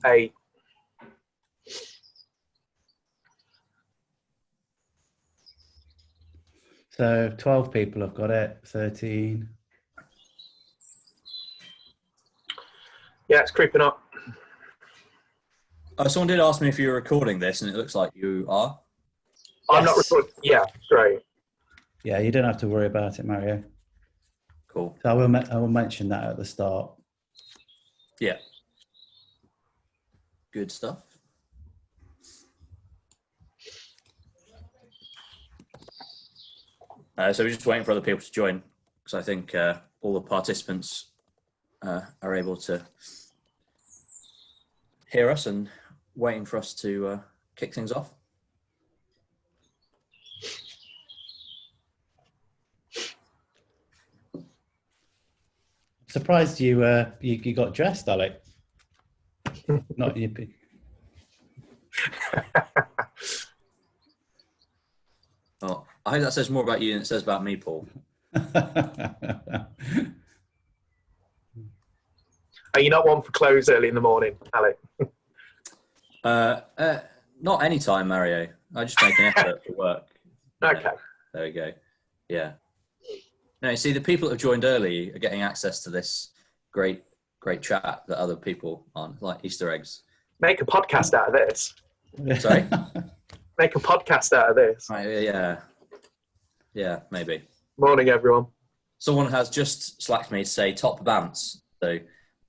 8. So 12 people have got it. 13. Yeah, it's creeping up. Oh, someone did ask me if you were recording this, and it looks like you are. I'm not recording. Yeah, great. Yeah, you don't have to worry about it, Mario. Cool. So I will mention that at the start. Yeah. Good stuff. So we're just waiting for other people to join, because I think all the participants are able to hear us and waiting for us to kick things off. Surprised you got dressed, Alec. Not you. Oh, I hope that says more about you than it says about me, Paul. Are you not one for clothes early in the morning, Alec? Not any time, Mario. I just make an effort for work. Okay. There we go. Yeah. No, you see, the people that have joined early are getting access to this great chat that other people aren't, like Easter eggs. Make a podcast out of this. Sorry? Make a podcast out of this. Right, yeah, maybe. Morning, everyone. Someone has just slacked me to say top bants, so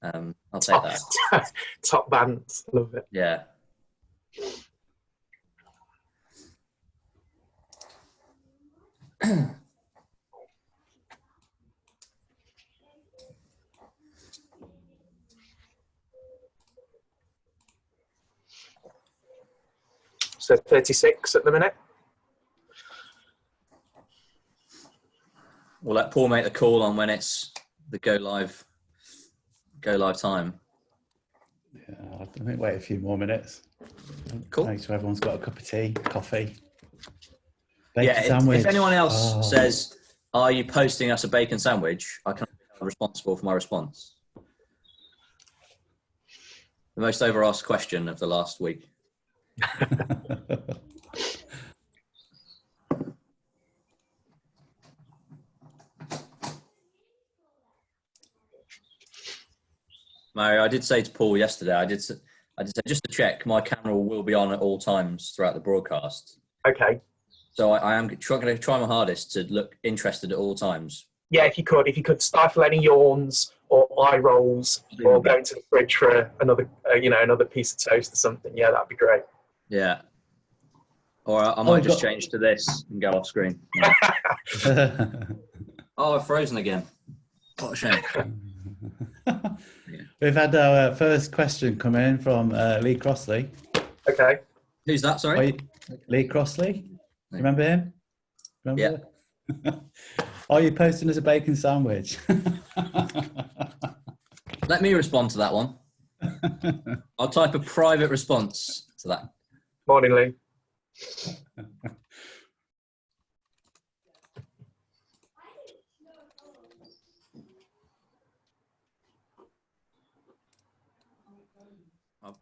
I'll take that. Top bands, love it. Yeah. So 36 at the minute. We'll let Paul make the call on when it's the go live time. Yeah, I think wait a few more minutes. Cool. Make sure everyone's got a cup of tea, coffee. Bacon sandwich. If anyone else says, "Are you posting us a bacon sandwich?" I can be responsible for my response. The most over-asked question of the last week. Mario, I did say to Paul yesterday, I did say just to check, my camera will be on at all times throughout the broadcast. Okay. So I am going to try my hardest to look interested at all times. Yeah, if you could stifle any yawns or eye rolls or go into the fridge for another piece of toast or something. Yeah, that'd be great. Yeah. Or I might just change to this and go off screen. Yeah. Oh, I've frozen again. What a shame. We've had our first question come in from Lee Crossley. Okay. Who's that, sorry? Lee Crossley. Remember him? Yeah. Are you posting as a bacon sandwich? Let me respond to that one. I'll type a private response to that. Morning, Lee.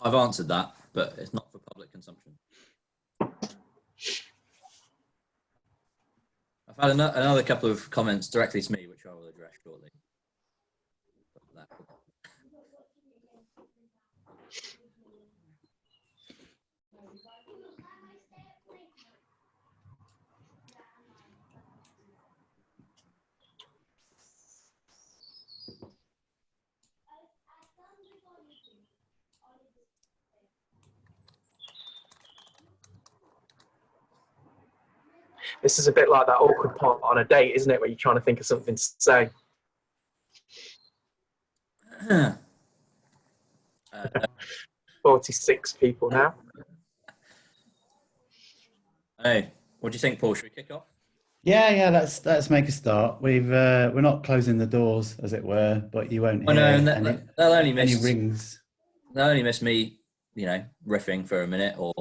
I've answered that, but it's not for public consumption. I've had another couple of comments directly to me, which I will address shortly. This is a bit like that awkward part on a date, isn't it, where you're trying to think of something to say. 46 people now. Hey, what do you think, Paul? Should we kick off? Yeah. Let's make a start. We're not closing the doors, as it were, but you won't hear they'll only miss any rings. They'll only miss me, riffing for a minute or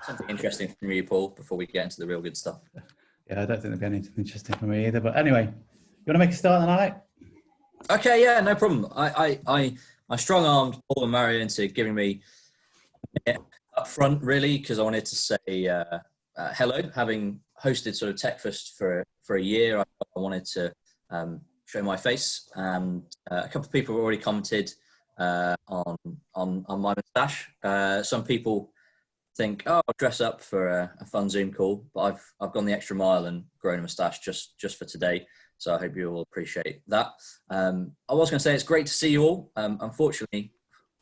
something interesting from you, Paul, before we get into the real good stuff. Yeah, I don't think there'll be anything interesting for me either. But anyway, you want to make a start then, Alec? Okay, yeah, no problem. I strong-armed Paul and Mario into giving me up front, really, because I wanted to say hello. Having hosted sort of Techfast for a year, I wanted to show my face, and a couple of people have already commented on my moustache. Some people think, oh, I'll dress up for a fun Zoom call, but I've gone the extra mile and grown a moustache just for today. So I hope you all appreciate that. I was going to say it's great to see you all. Unfortunately,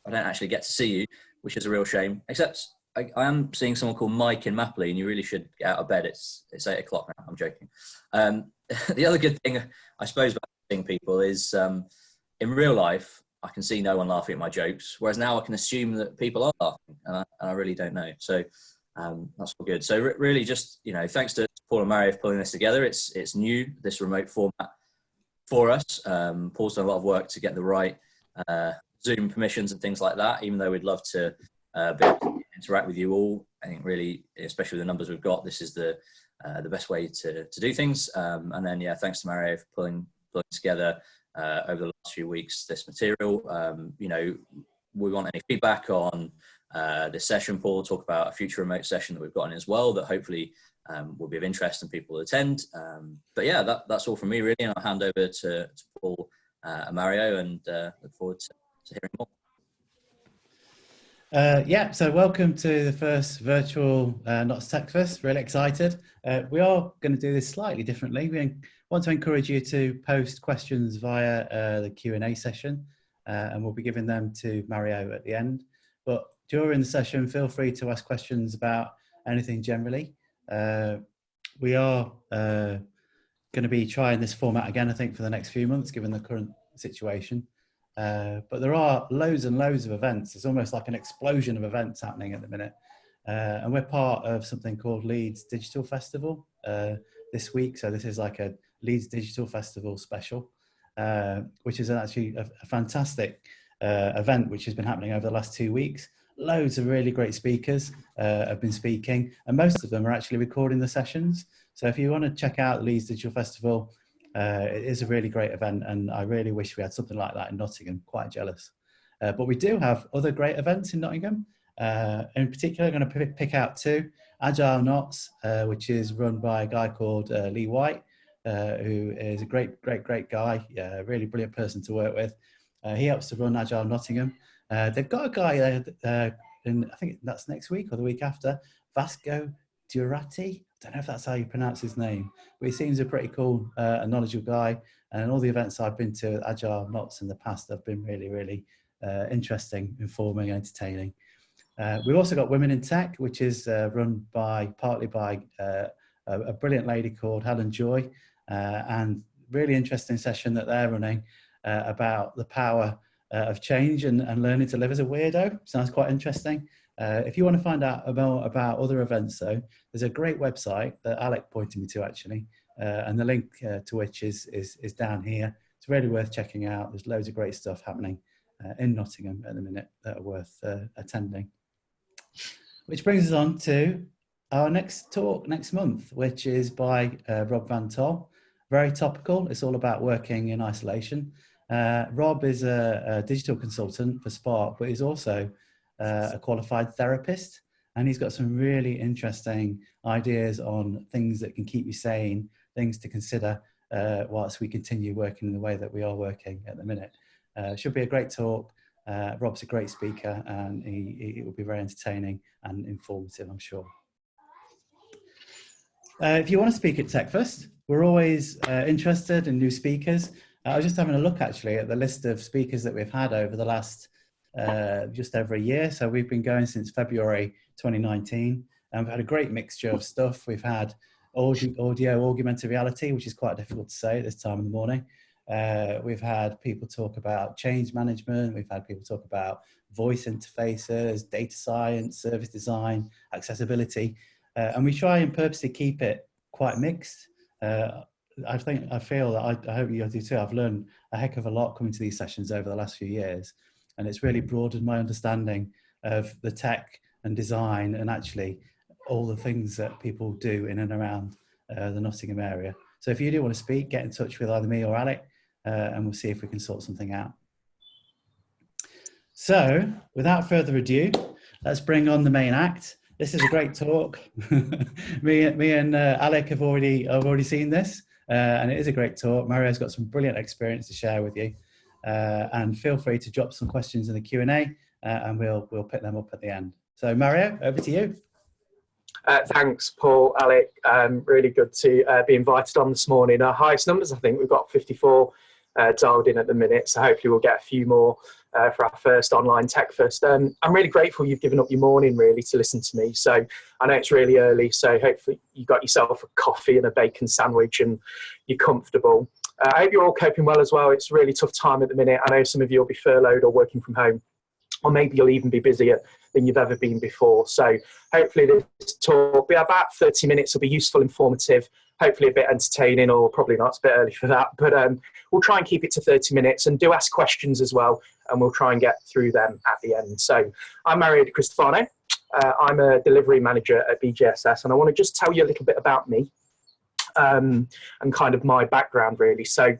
I don't actually get to see you, which is a real shame. Except I am seeing someone called Mike in Mapley, and you really should get out of bed. It's 8 o'clock now. I'm joking. The other good thing, I suppose, about seeing people is in real life, I can see no one laughing at my jokes, whereas now I can assume that people are laughing, and I really don't know. So that's all good. So really, just thanks to Paul and Mario for pulling this together. It's new, this remote format for us. Paul's done a lot of work to get the right Zoom permissions and things like that. Even though we'd love to be able to interact with you all, I think really, especially with the numbers we've got, this is the best way to do things. And then thanks to Mario for pulling together over the last few weeks this material. We want any feedback on this session. Paul will talk about a future remote session that we've got in as well that hopefully will be of interest and people will attend. But yeah, that's all from me really, and I'll hand over to Paul and Mario, and look forward to hearing more. So welcome to the first virtual Notts Techfast. Really excited. We are going to do this slightly differently. We want to encourage you to post questions via the Q&A session, and we'll be giving them to Mario at the end. But during the session, feel free to ask questions about anything generally. We are going to be trying this format again, I think, for the next few months, given the current situation. But there are loads and loads of events. It's almost like an explosion of events happening at the minute. And we're part of something called Leeds Digital Festival this week. So this is like a Leeds Digital Festival special, which is actually a fantastic event which has been happening over the last 2 weeks. Loads of really great speakers have been speaking, and most of them are actually recording the sessions. So if you want to check out the Leeds Digital Festival, it is a really great event, and I really wish we had something like that in Nottingham. Quite jealous. But we do have other great events in Nottingham. In particular, I'm going to pick out 2. Agile Knots, which is run by a guy called Lee White, who is a great guy, really brilliant person to work with. He helps to run Agile Nottingham. They've got a guy there, I think that's next week or the week after, Vasco Durati. I don't know if that's how you pronounce his name, but he seems a pretty cool and knowledgeable guy. And all the events I've been to Agile Knots in the past have been really interesting, informing, entertaining. We've also got Women in Tech, which is run partly by a brilliant lady called Helen Joy, and really interesting session that they're running about the power of change and learning to live as a weirdo. Sounds quite interesting. If you want to find out more about other events, though, there's a great website that Alec pointed me to actually, and the link to which is down here. It's really worth checking out. There's loads of great stuff happening in Nottingham at the minute that are worth attending. Which brings us on to our next talk next month, which is by Rob Van Tol. Very topical. It's all about working in isolation. Rob is a digital consultant for Spark, but he's also a qualified therapist, and he's got some really interesting ideas on things that can keep you sane, things to consider whilst we continue working in the way that we are working at the minute. Should be a great talk. Rob's a great speaker, and he will be very entertaining and informative, I'm sure. If you want to speak at Techfast, we're always interested in new speakers. I was just having a look actually at the list of speakers that we've had over the last just over a year. So we've been going since February 2019, and we've had a great mixture of stuff. We've had audio augmented reality, which is quite difficult to say at this time in the morning. We've had people talk about change management. We've had people talk about voice interfaces, data science, service design, accessibility. And we try and purposely keep it quite mixed. I feel that I hope you do too. I've learned a heck of a lot coming to these sessions over the last few years, and it's really broadened my understanding of the tech and design and actually all the things that people do in and around the Nottingham area. So if you do want to speak, get in touch with either me or Alec, and we'll see if we can sort something out. So, without further ado, let's bring on the main act. This is a great talk. me and Alec have already seen this, and it is a great talk. Mario's got some brilliant experience to share with you, and feel free to drop some questions in the Q&A, and we'll pick them up at the end. So, Mario, over to you. Thanks, Paul, Alec. Really good to be invited on this morning. Our highest numbers, I think we've got 54 dialed in at the minute, so hopefully we'll get a few more for our first online Techfast. I'm really grateful you've given up your morning really to listen to me. So I know it's really early, so hopefully you got yourself a coffee and a bacon sandwich and you're comfortable. I hope you're all coping well as well. It's a really tough time at the minute. I know some of you will be furloughed or working from home, or maybe you'll even be busier than you've ever been before. So hopefully this talk will be about 30 minutes. It'll be useful, informative, hopefully a bit entertaining, or probably not, it's a bit early for that. But we'll try and keep it to 30 minutes, and do ask questions as well, and we'll try and get through them at the end. So I'm Mario Di Cristofano. I'm a delivery manager at BGSS, and I want to just tell you a little bit about me and kind of my background really. So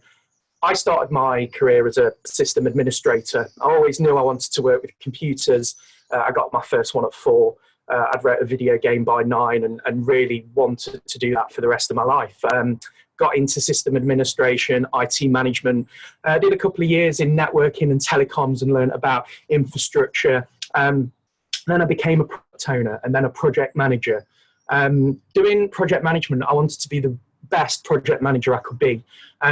I started my career as a system administrator. I always knew I wanted to work with computers. I got my first one at 4. I'd wrote a video game by 9 and really wanted to do that for the rest of my life. Got into system administration, IT management, did a couple of years in networking and telecoms and learned about infrastructure. Then I became a product owner and then a project manager. Doing project management, I wanted to be the best project manager I could be.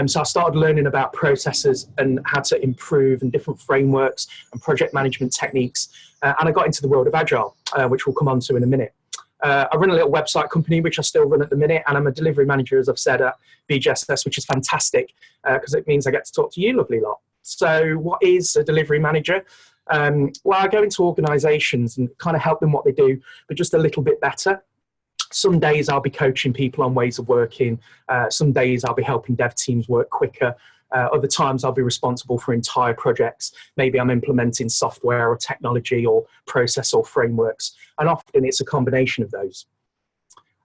So I started learning about processes and how to improve and different frameworks and project management techniques. And I got into the world of Agile, which we'll come on to in a minute. I run a little website company, which I still run at the minute, and I'm a delivery manager, as I've said, at BGSS, which is fantastic because it means I get to talk to you lovely lot. So what is a delivery manager? Well, I go into organisations and kind of help them what they do, but just a little bit better. Some days I'll be coaching people on ways of working. Some days I'll be helping dev teams work quicker. Other times I'll be responsible for entire projects. Maybe I'm implementing software or technology or process or frameworks. And often it's a combination of those.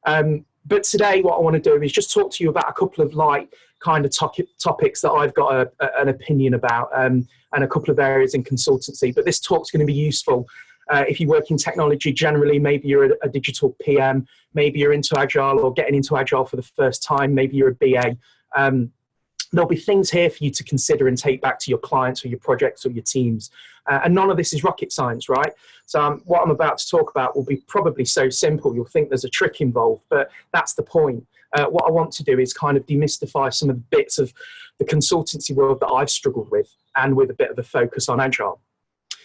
But today what I want to do is just talk to you about a couple of light kind of topics that I've got an opinion about, and a couple of areas in consultancy. But this talk's going to be useful if you work in technology generally. Maybe you're a digital PM, maybe you're into Agile or getting into Agile for the first time, maybe you're a BA. There'll be things here for you to consider and take back to your clients or your projects or your teams. And none of this is rocket science, right? So what I'm about to talk about will be probably so simple, you'll think there's a trick involved, but that's the point. What I want to do is kind of demystify some of the bits of the consultancy world that I've struggled with, and with a bit of a focus on Agile.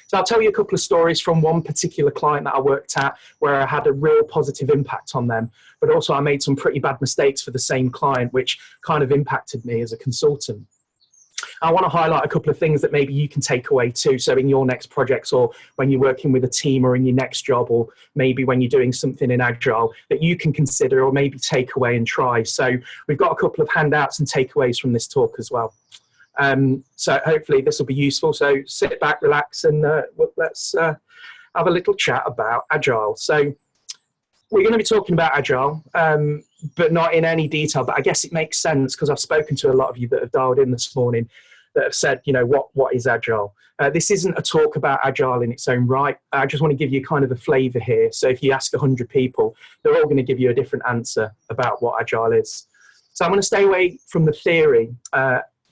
So I'll tell you a couple of stories from one particular client that I worked at where I had a real positive impact on them, but also I made some pretty bad mistakes for the same client, which kind of impacted me as a consultant. I want to highlight a couple of things that maybe you can take away too. So in your next projects, or when you're working with a team, or in your next job, or maybe when you're doing something in Agile that you can consider or maybe take away and try. So we've got a couple of handouts and takeaways from this talk as well. So hopefully this will be useful. So sit back, relax, and let's have a little chat about Agile. So we're going to be talking about Agile, but not in any detail. But I guess it makes sense because I've spoken to a lot of you that have dialed in this morning that have said, you know, what is Agile? This isn't a talk about Agile in its own right. I just want to give you kind of the flavour here. So if you ask 100 people, they're all going to give you a different answer about what Agile is. So I'm going to stay away from the theory,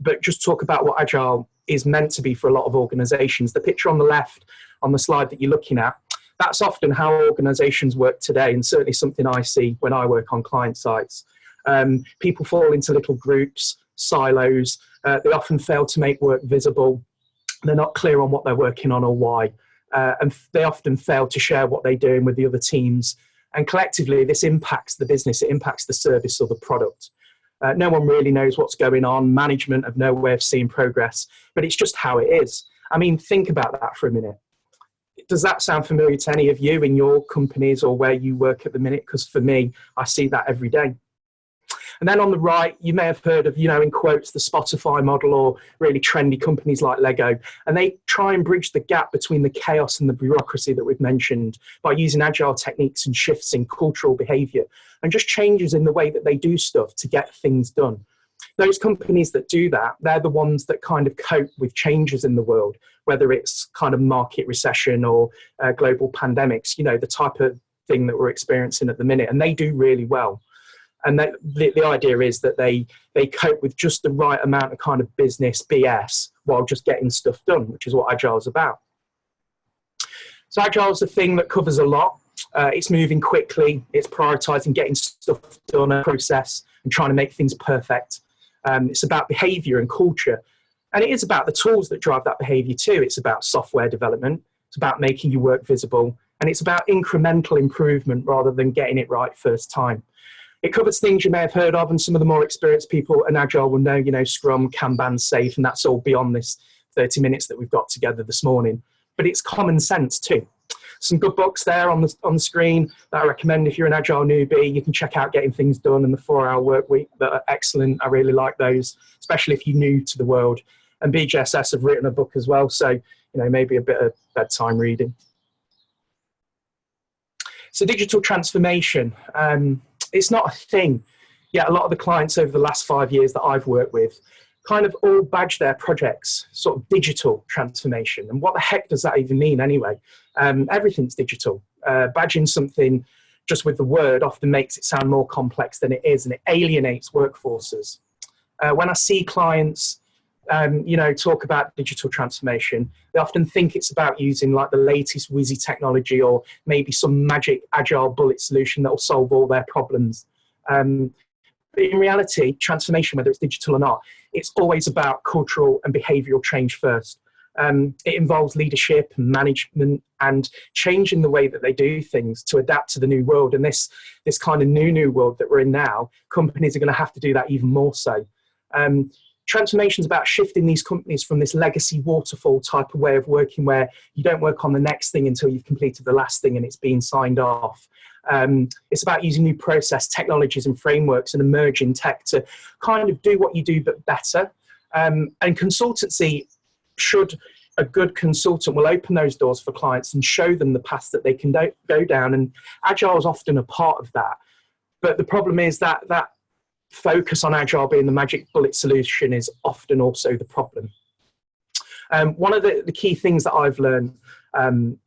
but just talk about what Agile is meant to be for a lot of organisations. The picture on the left on the slide that you're looking at, that's often how organisations work today, and certainly something I see when I work on client sites. People fall into little groups, silos. They often fail to make work visible. They're not clear on what they're working on or why. And they often fail to share what they're doing with the other teams. And collectively, this impacts the business. It impacts the service or the product. No one really knows what's going on. Management have no way of seeing progress, but it's just how it is. I mean, think about that for a minute. Does that sound familiar to any of you in your companies or where you work at the minute? Because for me, I see that every day. And then on the right, you may have heard of, you know, in quotes, the Spotify model, or really trendy companies like Lego. And they try and bridge the gap between the chaos and the bureaucracy that we've mentioned by using Agile techniques and shifts in cultural behavior and just changes in the way that they do stuff to get things done. those companies that do that, they're the ones that kind of cope with changes in the world, whether it's kind of market recession or global pandemics, you know, the type of thing that we're experiencing at the minute, and they do really well. And the idea is that they cope with just the right amount of kind of business BS while just getting stuff done, which is what Agile is about. So Agile is a thing that covers a lot. It's moving quickly, it's prioritizing getting stuff done, a process, and trying to make things perfect. It's about behavior and culture. And it is about the tools that drive that behavior too. It's about software development, it's about making your work visible, and it's about incremental improvement rather than getting it right first time. It covers things you may have heard of, and some of the more experienced people in Agile will know, you know, Scrum, Kanban, Safe, and that's all beyond this 30 minutes that we've got together this morning. But it's common sense too. Some good books there on the screen that I recommend if you're an Agile newbie. You can check out Getting Things Done and the 4-Hour Work Week that are excellent. I really like those, especially if you're new to the world. And BJSS have written a book as well, so, you know, maybe a bit of bedtime reading. So digital transformation, it's not a thing. Yet a lot of the clients over the last 5 years that I've worked with kind of all badge their projects sort of digital transformation. And what the heck does that even mean anyway? Everything's digital. Badging something just with the word often makes it sound more complex than it is, and it alienates workforces. When I see clients, you know, talk about digital transformation, they often think it's about using like the latest whizzy technology or maybe some magic agile bullet solution that will solve all their problems. But in reality, transformation, whether it's digital or not, it's always about cultural and behavioral change first. It involves leadership and management and changing the way that they do things to adapt to the new world. And this kind of new world that we're in now, companies are going to have to do that even more so. Transformation is about shifting these companies from this legacy waterfall type of way of working where you don't work on the next thing until you've completed the last thing and it's been signed off. It's about using new process technologies and frameworks and emerging tech to kind of do what you do but better. And consultancy, a good consultant will open those doors for clients and show them the path that they can go down, and Agile is often a part of that. But the problem is that focus on Agile being the magic bullet solution is often also the problem. One of the key things that I've learned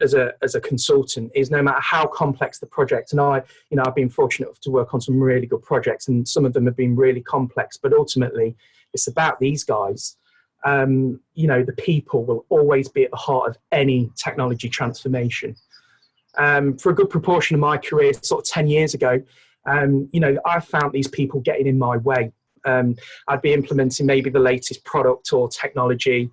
as a consultant is no matter how complex the project, and I've been fortunate to work on some really good projects, and some of them have been really complex, but ultimately it's about these guys. The people will always be at the heart of any technology transformation. For a good proportion of my career, sort of 10 years ago, I found these people getting in my way. I'd be implementing maybe the latest product or technology,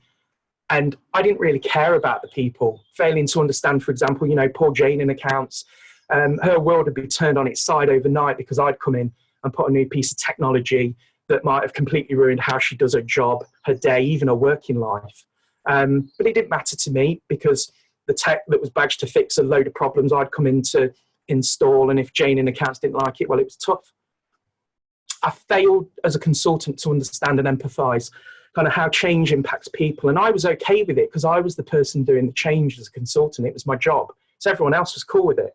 and I didn't really care about the people, failing to understand, for example, poor Jane in accounts. Her world would be turned on its side overnight because I'd come in and put a new piece of technology that might have completely ruined how she does her job, her day, even her working life. But it didn't matter to me because the tech that was badged to fix a load of problems I'd come in to install, and if Jane in accounts didn't like it, well, it was tough. I failed as a consultant to understand and empathise kind of how change impacts people, and I was okay with it because I was the person doing the change as a consultant. It was my job, so everyone else was cool with it.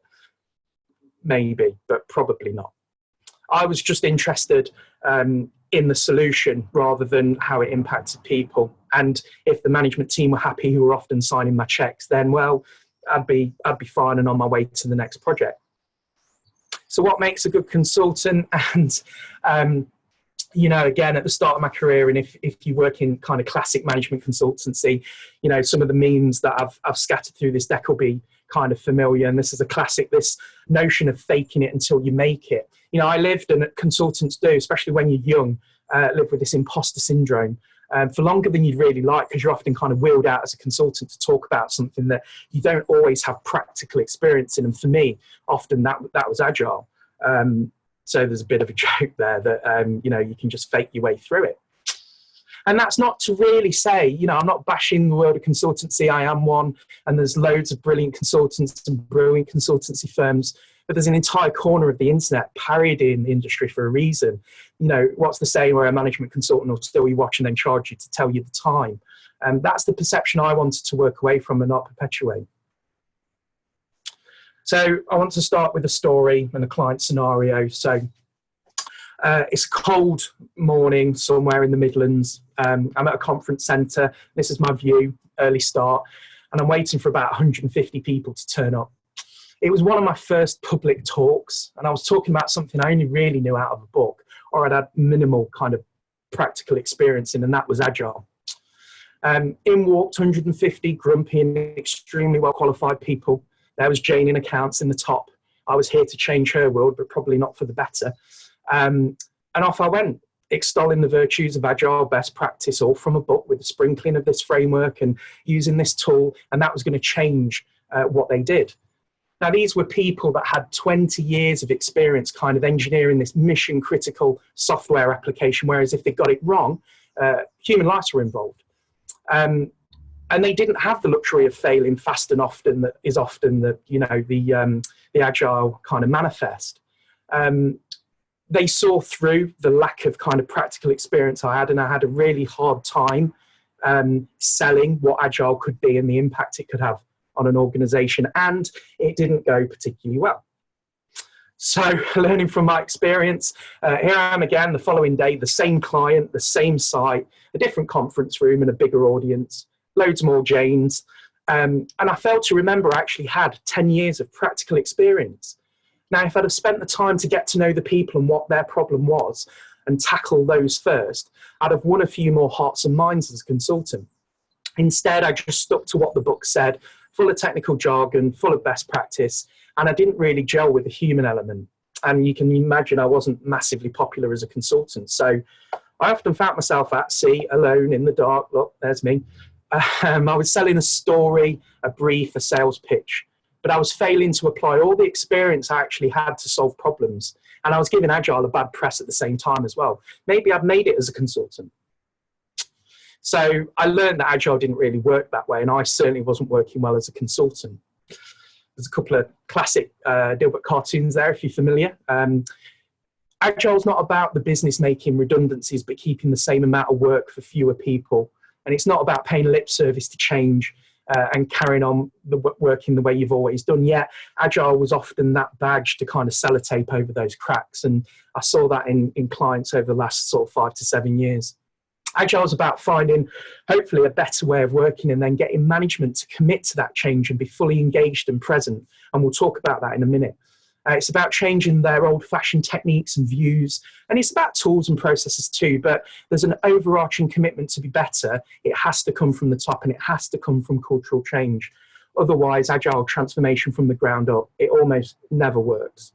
Maybe, but probably not. I was just interested in the solution rather than how it impacted people, and if the management team were happy, who were often signing my checks, then well, I'd be fine and on my way to the next project. So what makes a good consultant? And again, at the start of my career, and if you work in kind of classic management consultancy, some of the memes that I've scattered through this deck will be kind of familiar. And this is a classic, this notion of faking it until you make it. I lived, and consultants do, especially when you're young, live with this imposter syndrome for longer than you'd really like, because you're often kind of wheeled out as a consultant to talk about something that you don't always have practical experience in. And for me, often that was Agile. So there's a bit of a joke there that, you can just fake your way through it. And that's not to really say, I'm not bashing the world of consultancy. I am one, and there's loads of brilliant consultants and brilliant consultancy firms, but there's an entire corner of the internet parodying the industry for a reason. What's the saying where a management consultant will still you watch and then charge you to tell you the time? That's the perception I wanted to work away from and not perpetuate. So I want to start with a story and a client scenario. So It's a cold morning somewhere in the Midlands. I'm at a conference centre. This is my view, early start, and I'm waiting for about 150 people to turn up. It was one of my first public talks, and I was talking about something I only really knew out of a book, or I'd had minimal kind of practical experience in, and that was Agile. In walked 150 grumpy and extremely well qualified people. There was Jane in accounts in the top. I was here to change her world, but probably not for the better. And off I went, extolling the virtues of Agile best practice, all from a book with a sprinkling of this framework and using this tool, and that was going to change what they did. Now, these were people that had 20 years of experience kind of engineering this mission critical software application, whereas if they got it wrong, human lives were involved. And they didn't have the luxury of failing fast and often, that is often the, you know, the Agile kind of manifest. They saw through the lack of kind of practical experience I had, and I had a really hard time selling what Agile could be and the impact it could have on an organization, and it didn't go particularly well. So learning from my experience, here I am again the following day, the same client, the same site, a different conference room and a bigger audience, loads more Janes. And I failed to remember I actually had 10 years of practical experience. Now, if I'd have spent the time to get to know the people and what their problem was and tackle those first, I'd have won a few more hearts and minds as a consultant. Instead, I just stuck to what the book said, full of technical jargon, full of best practice, and I didn't really gel with the human element. And you can imagine I wasn't massively popular as a consultant. So I often found myself at sea, alone in the dark. Look, there's me. I was selling a story, a brief, a sales pitch, but I was failing to apply all the experience I actually had to solve problems. And I was giving Agile a bad press at the same time as well. Maybe I'd made it as a consultant. So I learned that Agile didn't really work that way, and I certainly wasn't working well as a consultant. There's a couple of classic Dilbert cartoons there, if you're familiar. Agile's not about the business making redundancies, but keeping the same amount of work for fewer people. And it's not about paying lip service to change and carrying on working the way you've always done. Yet Agile was often that badge to kind of sellotape over those cracks. And I saw that in clients over the last sort of 5 to 7 years. Agile is about finding, hopefully, a better way of working and then getting management to commit to that change and be fully engaged and present. And we'll talk about that in a minute. It's about changing their old-fashioned techniques and views. And it's about tools and processes too, but there's an overarching commitment to be better. It has to come from the top, and it has to come from cultural change. Otherwise, Agile transformation from the ground up, it almost never works.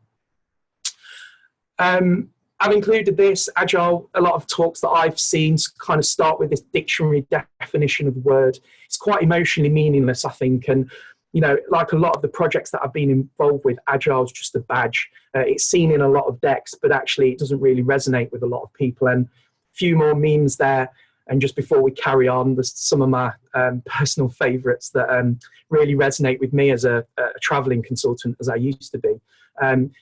I've included this, Agile, a lot of talks that I've seen kind of start with this dictionary definition of the word. It's quite emotionally meaningless, I think. And, you know, like a lot of the projects that I've been involved with, Agile is just a badge. It's seen in a lot of decks, but actually it doesn't really resonate with a lot of people. And a few more memes there. And just before we carry on, there's some of my personal favorites that really resonate with me as a traveling consultant, as I used to be.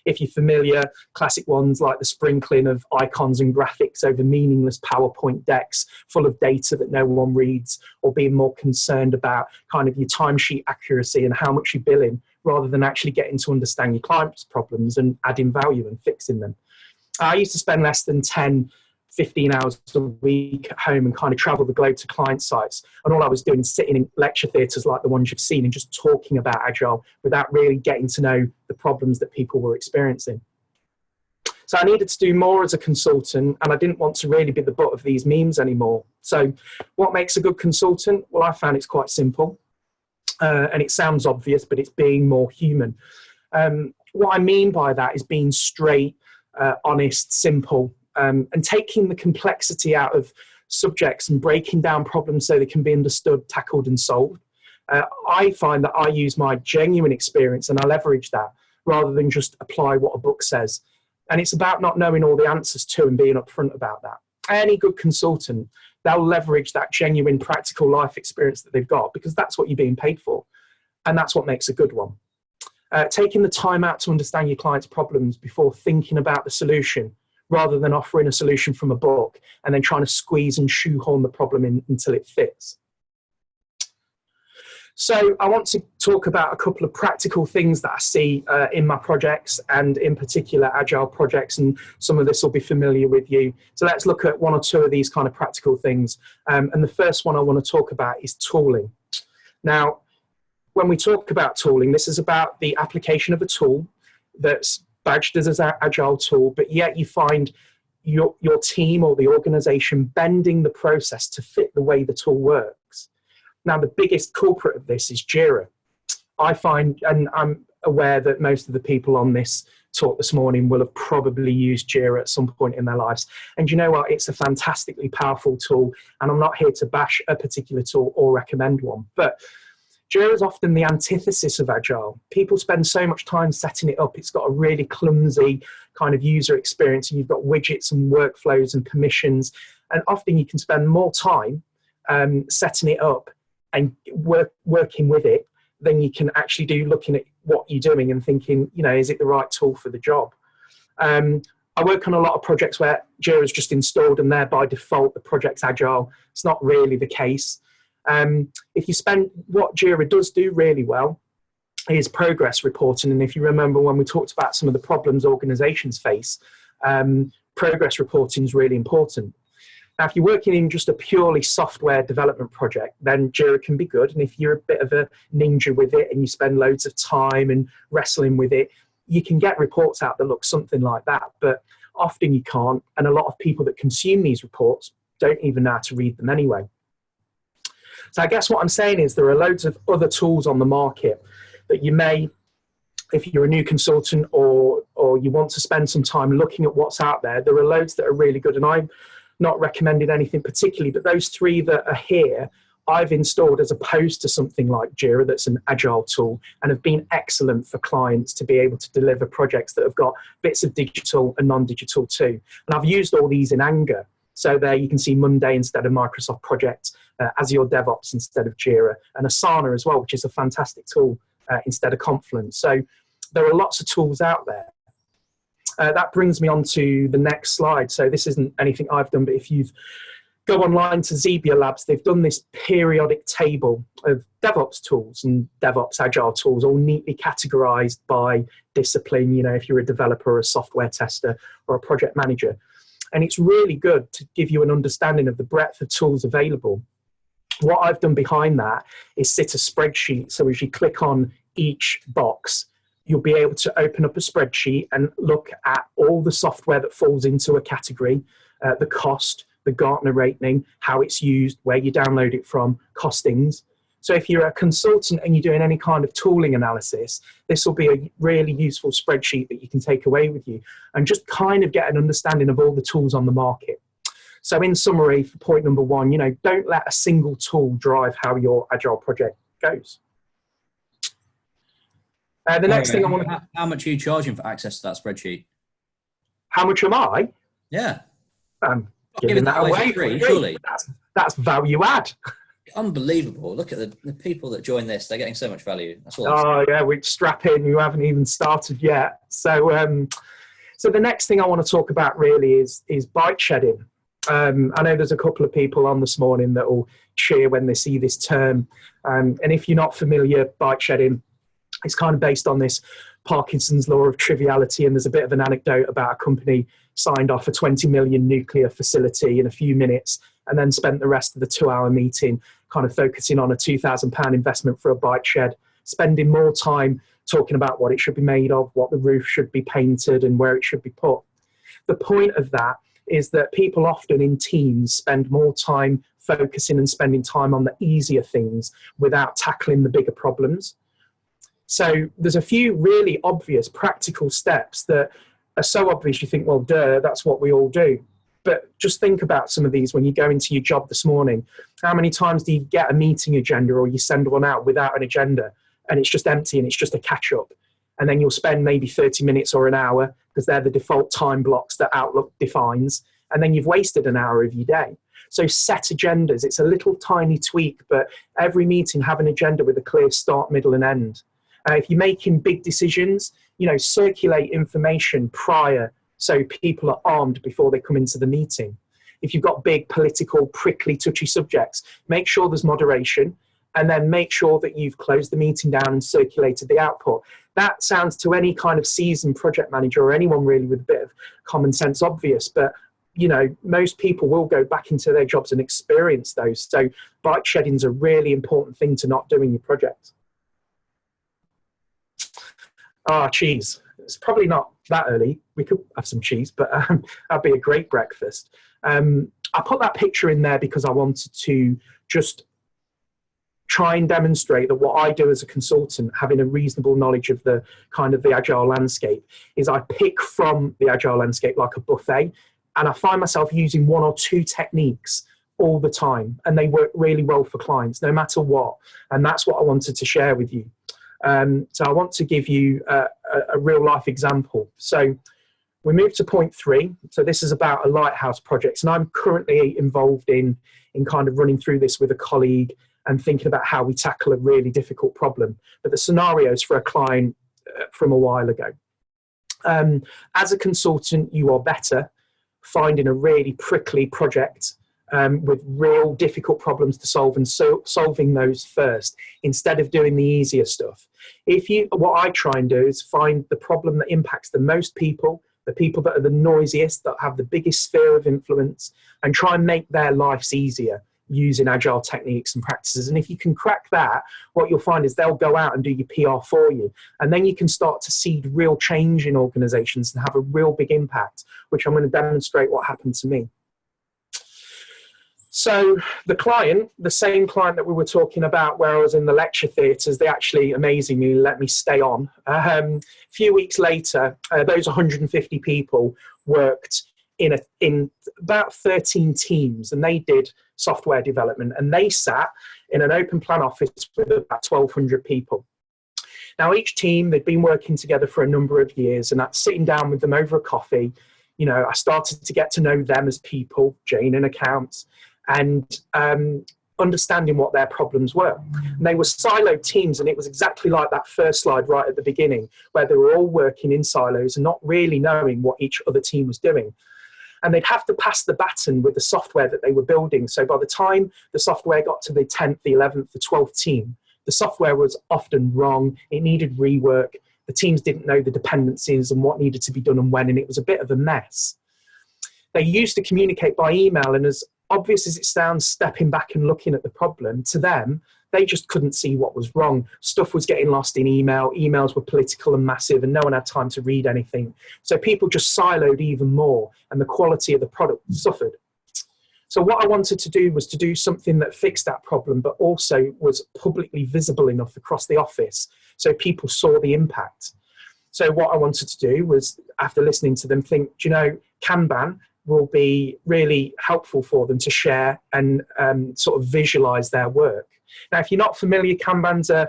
If you're familiar, classic ones like the sprinkling of icons and graphics over meaningless PowerPoint decks full of data that no one reads, or being more concerned about kind of your timesheet accuracy and how much you're billing, rather than actually getting to understand your client's problems and adding value and fixing them. I used to spend less than 15 hours a week at home and kind of travel the globe to client sites. And all I was doing is sitting in lecture theatres like the ones you've seen and just talking about Agile without really getting to know the problems that people were experiencing. So I needed to do more as a consultant, and I didn't want to really be the butt of these memes anymore. So what makes a good consultant? Well, I found it's quite simple. And it sounds obvious, but it's being more human. What I mean by that is being straight, honest, simple, and taking the complexity out of subjects and breaking down problems so they can be understood, tackled and solved. I find that I use my genuine experience and I leverage that rather than just apply what a book says. And it's about not knowing all the answers to and being upfront about that. Any good consultant, they'll leverage that genuine practical life experience that they've got, because that's what you're being paid for. And that's what makes a good one. Taking the time out to understand your client's problems before thinking about the solution, rather than offering a solution from a book and then trying to squeeze and shoehorn the problem in until it fits. So I want to talk about a couple of practical things that I see in my projects, and in particular Agile projects, and some of this will be familiar with you. So let's look at one or two of these kind of practical things. And the first one I want to talk about is tooling. Now, when we talk about tooling, this is about the application of a tool that's badged as an Agile tool, but yet you find your team or the organization bending the process to fit the way the tool works. Now, the biggest culprit of this is Jira. I find, and I'm aware that most of the people on this talk this morning will have probably used Jira at some point in their lives. And you know what? It's a fantastically powerful tool, and I'm not here to bash a particular tool or recommend one. But Jira is often the antithesis of Agile. People spend so much time setting it up. It's got a really clumsy kind of user experience, and you've got widgets and workflows and permissions. And often you can spend more time setting it up and working with it than you can actually do looking at what you're doing and thinking, you know, is it the right tool for the job? I work on a lot of projects where Jira is just installed and there by default the project's Agile. It's not really the case. If you spend, what Jira does do really well is progress reporting. And if you remember when we talked about some of the problems organizations face, progress reporting is really important. Now, if you're working in just a purely software development project, then Jira can be good. And if you're a bit of a ninja with it and you spend loads of time and wrestling with it, you can get reports out that look something like that. But often you can't. And a lot of people that consume these reports don't even know how to read them anyway. So I guess what I'm saying is there are loads of other tools on the market that you may, if you're a new consultant or you want to spend some time looking at what's out there, there are loads that are really good. And I'm not recommending anything particularly, but those three that are here, I've installed as opposed to something like Jira that's an Agile tool, and have been excellent for clients to be able to deliver projects that have got bits of digital and non-digital too. And I've used all these in Anger. So there you can see Monday instead of Microsoft Project, Azure DevOps instead of Jira, and Asana as well, which is a fantastic tool instead of Confluence. So there are lots of tools out there. That brings me on to the next slide. So this isn't anything I've done, but if you go online to Zebia Labs, they've done this periodic table of DevOps tools and DevOps Agile tools, all neatly categorized by discipline, you know, if you're a developer or a software tester or a project manager. And it's really good to give you an understanding of the breadth of tools available. What I've done behind that is sit a spreadsheet. So as you click on each box, you'll be able to open up a spreadsheet and look at all the software that falls into a category, the cost, the Gartner rating, how it's used, where you download it from, costings. So if you're a consultant and you're doing any kind of tooling analysis, this will be a really useful spreadsheet that you can take away with you and just kind of get an understanding of all the tools on the market. So in summary, for point number one, you know, don't let a single tool drive how your Agile project goes. The next thing I want to... How much are you charging for access to that spreadsheet? How much am I? Yeah. Giving that away for free, surely. That's value add. Unbelievable. Look at the people that join this. They're getting so much value. That's all. Oh, yeah, we strap in. You haven't even started yet. So so the next thing I want to talk about really is bike shedding. I know there's a couple of people on this morning that will cheer when they see this term. And if you're not familiar, bike shedding, it's kind of based on this Parkinson's law of triviality, and there's a bit of an anecdote about a company signed off a 20 million nuclear facility in a few minutes and then spent the rest of the 2-hour meeting kind of focusing on a £2,000 investment for a bike shed, spending more time talking about what it should be made of, what the roof should be painted and where it should be put. The point of that is that people often in teams spend more time focusing and spending time on the easier things without tackling the bigger problems. So there's a few really obvious practical steps that are so obvious you think, well, duh, that's what we all do. But just think about some of these when you go into your job this morning. How many times do you get a meeting agenda or you send one out without an agenda and it's just empty and it's just a catch up? And then you'll spend maybe 30 minutes or an hour because they're the default time blocks that Outlook defines. And then you've wasted an hour of your day. So set agendas. It's a little tiny tweak, but every meeting have an agenda with a clear start, middle and end. If you're making big decisions, you know, circulate information prior so people are armed before they come into the meeting. If you've got big political, prickly, touchy subjects, make sure there's moderation and then make sure that you've closed the meeting down and circulated the output. That sounds to any kind of seasoned project manager or anyone really with a bit of common sense obvious, but you know, most people will go back into their jobs and experience those. So bike shedding is a really important thing to not do in your project. Cheese. It's probably not that early. We could have some cheese, but that'd be a great breakfast. I put that picture in there because I wanted to just try and demonstrate that what I do as a consultant, having a reasonable knowledge of the kind of the Agile landscape, is I pick from the Agile landscape like a buffet, and I find myself using one or two techniques all the time, and they work really well for clients, no matter what. And that's what I wanted to share with you. So I want to give you a real life example. So we move to point 3. So this is about a lighthouse project, and I'm currently involved in kind of running through this with a colleague and thinking about how we tackle a really difficult problem. But the scenarios for a client from a while ago. As a consultant, you are better finding a really prickly project with real difficult problems to solve, and solving those first instead of doing the easier stuff. What I try and do is find the problem that impacts the most people, the people that are the noisiest, that have the biggest sphere of influence, and try and make their lives easier using Agile techniques and practices. And if you can crack that, what you'll find is they'll go out and do your PR for you. And then you can start to seed real change in organizations and have a real big impact, which I'm going to demonstrate what happened to me. So the client, the same client that we were talking about where I was in the lecture theatres, they actually amazingly let me stay on. A few weeks later, those 150 people worked in about 13 teams, and they did software development, and they sat in an open plan office with about 1,200 people. Now, each team, they'd been working together for a number of years, and that's sitting down with them over a coffee. You know, I started to get to know them as people, Jane in accounts, and understanding what their problems were. And they were siloed teams, and it was exactly like that first slide right at the beginning, where they were all working in silos and not really knowing what each other team was doing. And they'd have to pass the baton with the software that they were building. So by the time the software got to the 10th, the 11th, the 12th team, the software was often wrong. It needed rework. The teams didn't know the dependencies and what needed to be done and when, and it was a bit of a mess. They used to communicate by email, and as obvious as it sounds, stepping back and looking at the problem, to them, they just couldn't see what was wrong. Stuff was getting lost in email. Emails were political and massive, and no one had time to read anything. So people just siloed even more, and the quality of the product suffered. So what I wanted to do was to do something that fixed that problem, but also was publicly visible enough across the office so people saw the impact. So what I wanted to do was, after listening to them, think, do you know, Kanban will be really helpful for them to share and sort of visualize their work. Now, if you're not familiar, Kanban's a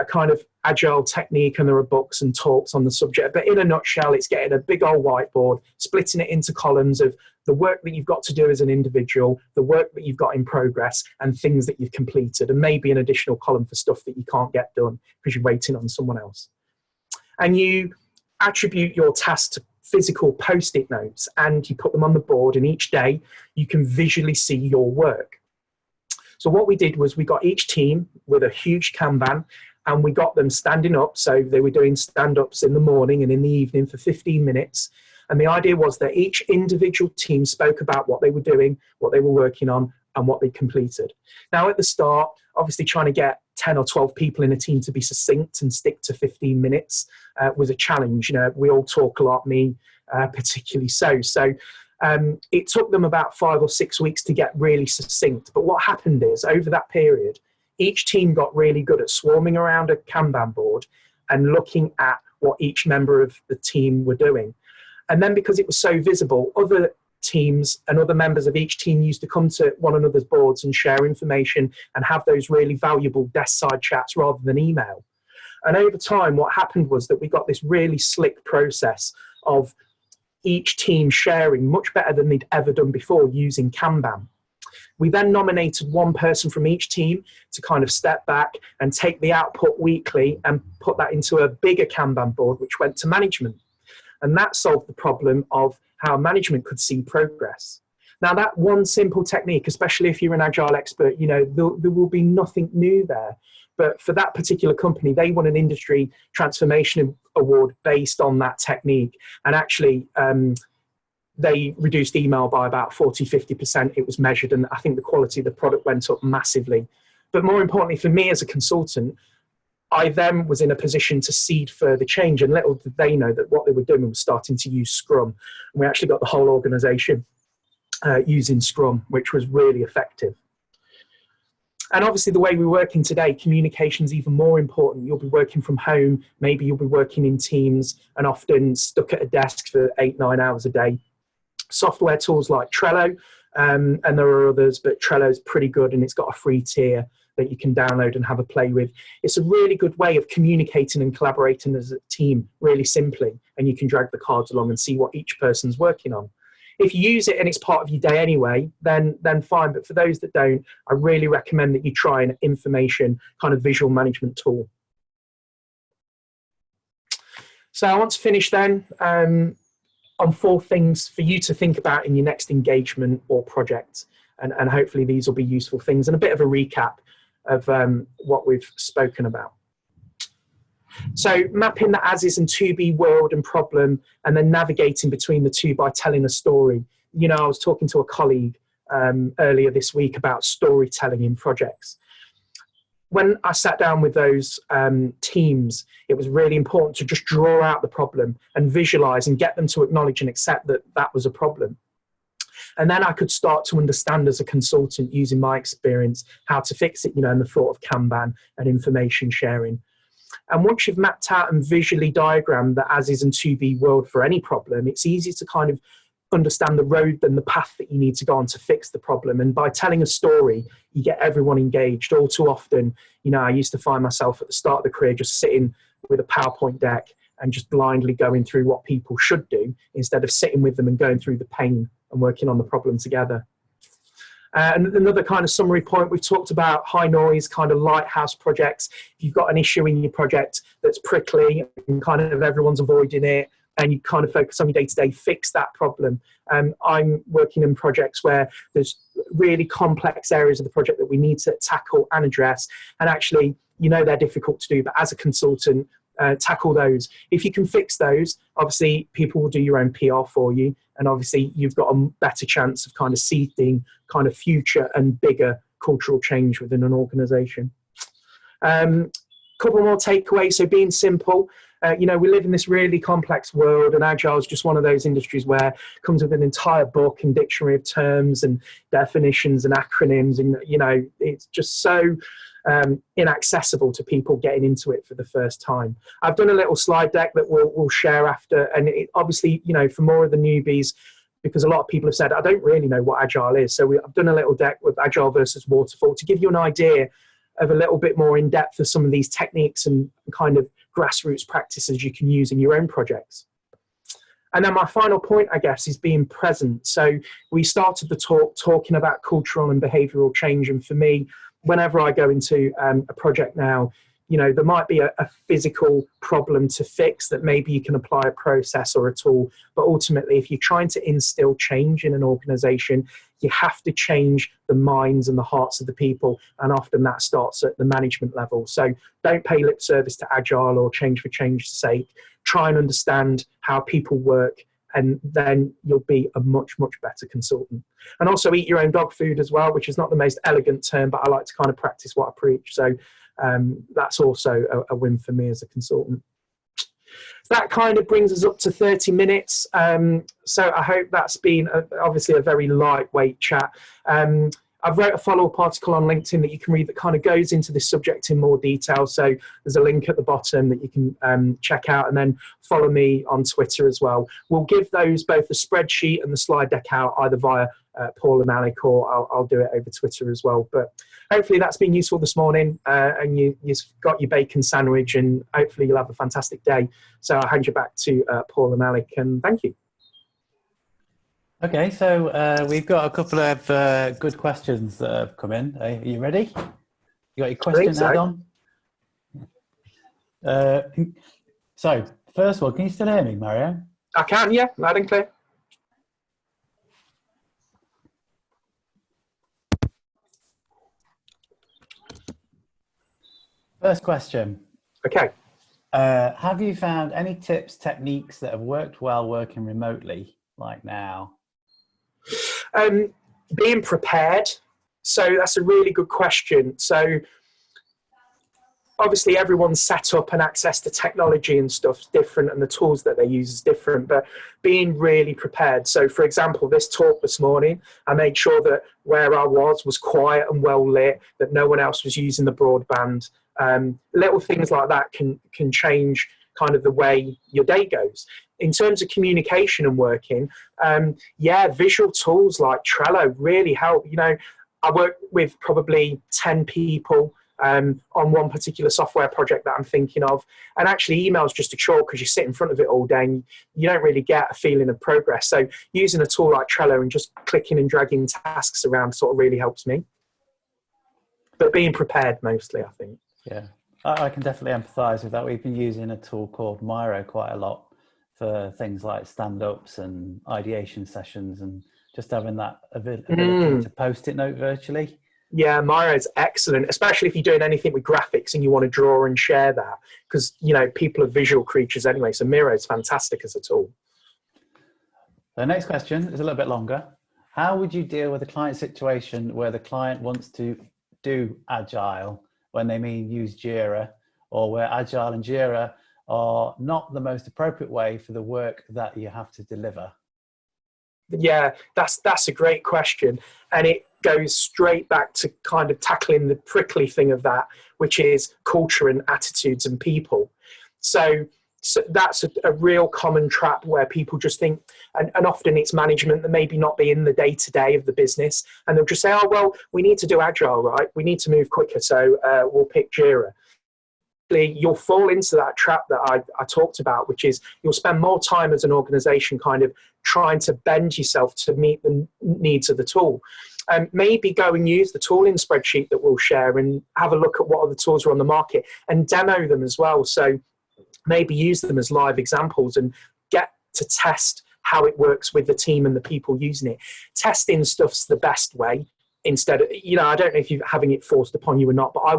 kind of agile technique, and there are books and talks on the subject. But in a nutshell, it's getting a big old whiteboard, splitting it into columns of the work that you've got to do as an individual, the work that you've got in progress, and things that you've completed, and maybe an additional column for stuff that you can't get done because you're waiting on someone else. And you attribute your tasks to physical post-it notes, and you put them on the board, and each day you can visually see your work. So what we did was we got each team with a huge Kanban, and we got them standing up. So they were doing stand-ups in the morning and in the evening for 15 minutes. And the idea was that each individual team spoke about what they were doing, what they were working on, and what they completed. Now, at the start, obviously trying to get 10 or 12 people in a team to be succinct and stick to 15 minutes was a challenge. You know, we all talk a lot, me particularly so. So it took them about 5 or 6 weeks to get really succinct. But what happened is, over that period, each team got really good at swarming around a Kanban board and looking at what each member of the team were doing. And then because it was so visible, other teams and other members of each team used to come to one another's boards and share information and have those really valuable desk side chats rather than email. And over time, what happened was that we got this really slick process of each team sharing much better than they'd ever done before using Kanban. We then nominated one person from each team to kind of step back and take the output weekly and put that into a bigger Kanban board, which went to management. And that solved the problem of how management could see progress. Now, that one simple technique, especially if you're an Agile expert, you know, there will be nothing new there. But for that particular company, they won an industry transformation award based on that technique. And actually, they reduced email by about 40–50%. It was measured, and I think the quality of the product went up massively. But more importantly, for me as a consultant, I then was in a position to seed further change, and little did they know that what they were doing was starting to use Scrum. And we actually got the whole organization using Scrum, which was really effective. And obviously the way we're working today, communication is even more important. You'll be working from home, maybe you'll be working in teams and often stuck at a desk for 8–9 hours a day. Software tools like Trello, and there are others, but Trello is pretty good, and it's got a free tier that you can download and have a play with. It's a really good way of communicating and collaborating as a team, really simply, and you can drag the cards along and see what each person's working on. If you use it and it's part of your day anyway, then fine. But for those that don't, I really recommend that you try an information kind of visual management tool. So I want to finish then on 4 things for you to think about in your next engagement or project. And hopefully these will be useful things, and a bit of a recap of what we've spoken about. So mapping the as-is and to-be world and problem, and then navigating between the two by telling a story. You know, I was talking to a colleague earlier this week about storytelling in projects. When I sat down with those teams, it was really important to just draw out the problem and visualize and get them to acknowledge and accept that that was a problem. And then I could start to understand as a consultant, using my experience, how to fix it, you know, in the thought of Kanban and information sharing. And once you've mapped out and visually diagrammed the as-is and to-be world for any problem, it's easy to kind of understand the road and the path that you need to go on to fix the problem. And by telling a story, you get everyone engaged. All too often, you know, I used to find myself at the start of the career just sitting with a PowerPoint deck and just blindly going through what people should do, instead of sitting with them and going through the pain and working on the problem together. And another kind of summary point, we've talked about high noise kind of lighthouse projects. If you've got an issue in your project that's prickly and kind of everyone's avoiding it, and you kind of focus on your day-to-day, fix that problem. I'm working in projects where there's really complex areas of the project that we need to tackle and address. And actually, you know, they're difficult to do, but as a consultant, tackle those. If you can fix those, obviously people will do your own PR for you, and obviously you've got a better chance of kind of seeding kind of future and bigger cultural change within an organization. Couple more takeaways. So being simple. You know, we live in this really complex world, and Agile is just one of those industries where it comes with an entire book and dictionary of terms and definitions and acronyms, and you know, it's just so inaccessible to people getting into it for the first time. I've done a little slide deck that we'll share after, and it, obviously, you know, for more of the newbies, because a lot of people have said, I don't really know what Agile is. So I've done a little deck with Agile versus Waterfall to give you an idea of a little bit more in depth of some of these techniques and kind of grassroots practices you can use in your own projects. And then my final point, I guess, is being present. So we started the talk talking about cultural and behavioral change. And for me, whenever I go into a project now, you know, there might be a physical problem to fix that maybe you can apply a process or a tool. But ultimately, if you're trying to instill change in an organization, you have to change the minds and the hearts of the people. And often that starts at the management level. So don't pay lip service to Agile or change for change's sake. Try and understand how people work, and then you'll be a much, much better consultant. And also eat your own dog food as well, which is not the most elegant term, but I like to kind of practice what I preach. So that's also a win for me as a consultant. That kind of brings us up to 30 minutes. So I hope that's been obviously a very lightweight chat. I've wrote a follow-up article on LinkedIn that you can read that kind of goes into this subject in more detail. So there's a link at the bottom that you can check out, and then follow me on Twitter as well. We'll give those, both the spreadsheet and the slide deck, out either via Paul and Alec, or I'll do it over Twitter as well. But hopefully that's been useful this morning, and you've got your bacon sandwich, and hopefully you'll have a fantastic day. So I'll hand you back to Paul and Alec, and thank you. Okay, so we've got a couple of good questions that have come in. Are you ready? You got your question add-on? So, first of all, can you still hear me, Mario? I can, yeah, loud and clear. First question. Okay. Have you found any tips, techniques that have worked well working remotely, like now? Being prepared. So that's a really good question. So obviously everyone's set up and access to technology and stuff is different, and the tools that they use is different, but being really prepared. So for example, this talk this morning, I made sure that where I was quiet and well lit, that no one else was using the broadband. Little things like that can change kind of the way your day goes. In terms of communication and working, visual tools like Trello really help. You know, I work with probably 10 people on one particular software project that I'm thinking of. And actually email is just a chore because you sit in front of it all day and you don't really get a feeling of progress. So using a tool like Trello and just clicking and dragging tasks around sort of really helps me. But being prepared mostly, I think. Yeah, I can definitely empathise with that. We've been using a tool called Miro quite a lot for things like stand-ups and ideation sessions, and just having that ability to post-it note virtually. Yeah, Miro is excellent, especially if you're doing anything with graphics and you want to draw and share that, because, you know, people are visual creatures anyway. So Miro is fantastic as a tool. The next question is a little bit longer. How would you deal with a client situation where the client wants to do Agile when they mean use Jira, or where Agile and Jira are not the most appropriate way for the work that you have to deliver? Yeah, that's a great question. And it goes straight back to kind of tackling the prickly thing of that, which is culture and attitudes and people. So that's a real common trap where people just think, and often it's management that maybe not be in the day-to-day of the business, and they'll just say, oh, well, we need to do Agile, right? We need to move quicker, so we'll pick Jira. You'll fall into that trap that I talked about, which is you'll spend more time as an organization kind of trying to bend yourself to meet the needs of the tool. Maybe go and use the tooling spreadsheet that we'll share and have a look at what other tools are on the market and demo them as well. So maybe use them as live examples and get to test how it works with the team and the people using it. Testing stuff's the best way. Instead of, you know, I don't know if you're having it forced upon you or not, but I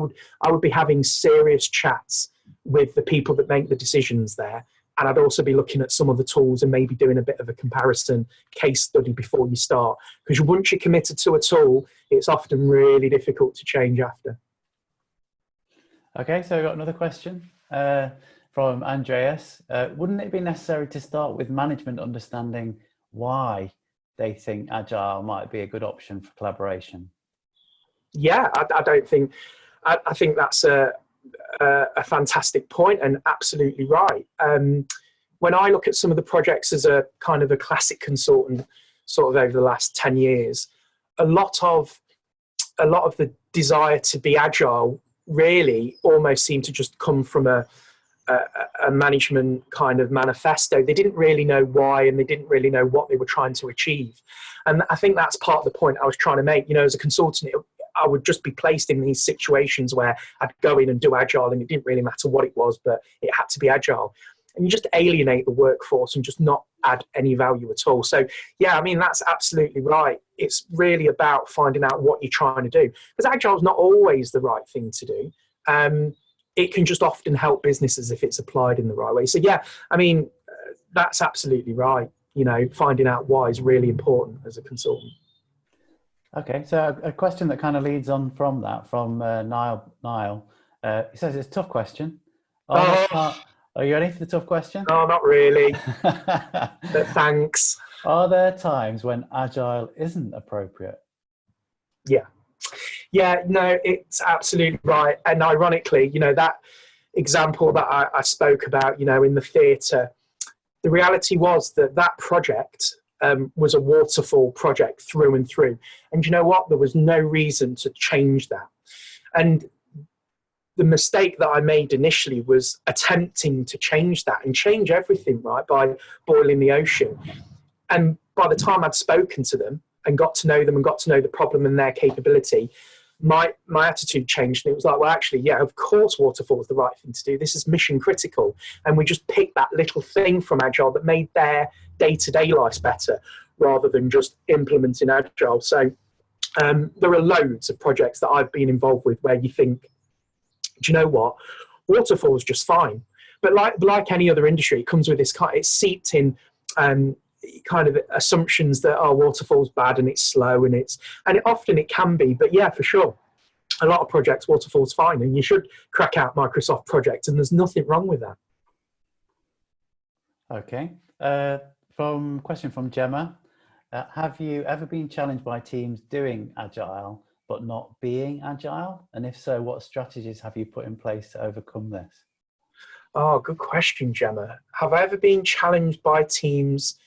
would be having serious chats with the people that make the decisions there. And I'd also be looking at some of the tools and maybe doing a bit of a comparison case study before you start. Because once you're committed to a tool, it's often really difficult to change after. Okay, so we've got another question from Andreas. Wouldn't it be necessary to start with management understanding why they think Agile might be a good option for collaboration? Yeah, I think that's a fantastic point and absolutely right. When I look at some of the projects as a kind of a classic consultant, sort of over the last 10 years, a lot of the desire to be Agile really almost seemed to just come from a management kind of manifesto. They didn't really know why, and they didn't really know what they were trying to achieve. And I think that's part of the point I was trying to make. You know, as a consultant, I would just be placed in these situations where I'd go in and do Agile, and it didn't really matter what it was, but it had to be Agile. And you just alienate the workforce and just not add any value at all. So yeah, I mean, that's absolutely right. It's really about finding out what you're trying to do, because Agile is not always the right thing to do. It can just often help businesses if it's applied in the right way. So yeah, I mean, that's absolutely right. You know, finding out why is really important as a consultant. Okay, so a question that kind of leads on from that, from Niall. He says it's a tough question. Are you ready for the tough question? No, not really. But thanks. Are there times when Agile isn't appropriate? Yeah, no, it's absolutely right. And ironically, you know, that example that I spoke about, you know, in the theatre, the reality was that project was a waterfall project through and through. And you know what? There was no reason to change that. And the mistake that I made initially was attempting to change that and change everything, right, by boiling the ocean. And by the time I'd spoken to them and got to know them and got to know the problem and their capability, my attitude changed, and it was like, well, actually, yeah, of course Waterfall is the right thing to do. This is mission critical. And we just picked that little thing from Agile that made their day-to-day lives better rather than just implementing Agile. So there are loads of projects that I've been involved with where you think, do you know what? Waterfall is just fine. But like any other industry, it comes with this kind. It's seeped in kind of assumptions that waterfall's bad and it's slow and often it can be. But yeah, for sure, a lot of projects waterfall's fine, and you should crack out Microsoft projects, and there's nothing wrong with that. Okay. Question from Gemma. Have you ever been challenged by teams doing Agile but not being Agile? And if so, what strategies have you put in place to overcome this? Oh, good question, Gemma. Have I ever been challenged by teams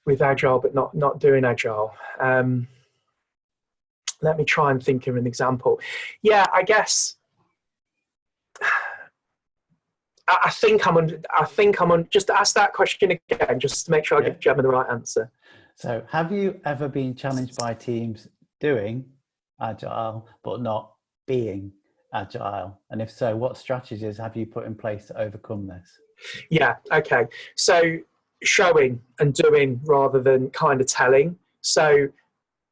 with Agile but not doing Agile? Let me try and think of an example. Yeah, I guess I think I'm on. Just ask that question again, just to make sure I give Gemma the right answer. So, have you ever been challenged by teams doing Agile but not being Agile? And if so, what strategies have you put in place to overcome this? Yeah, okay. So showing and doing rather than kind of telling. So,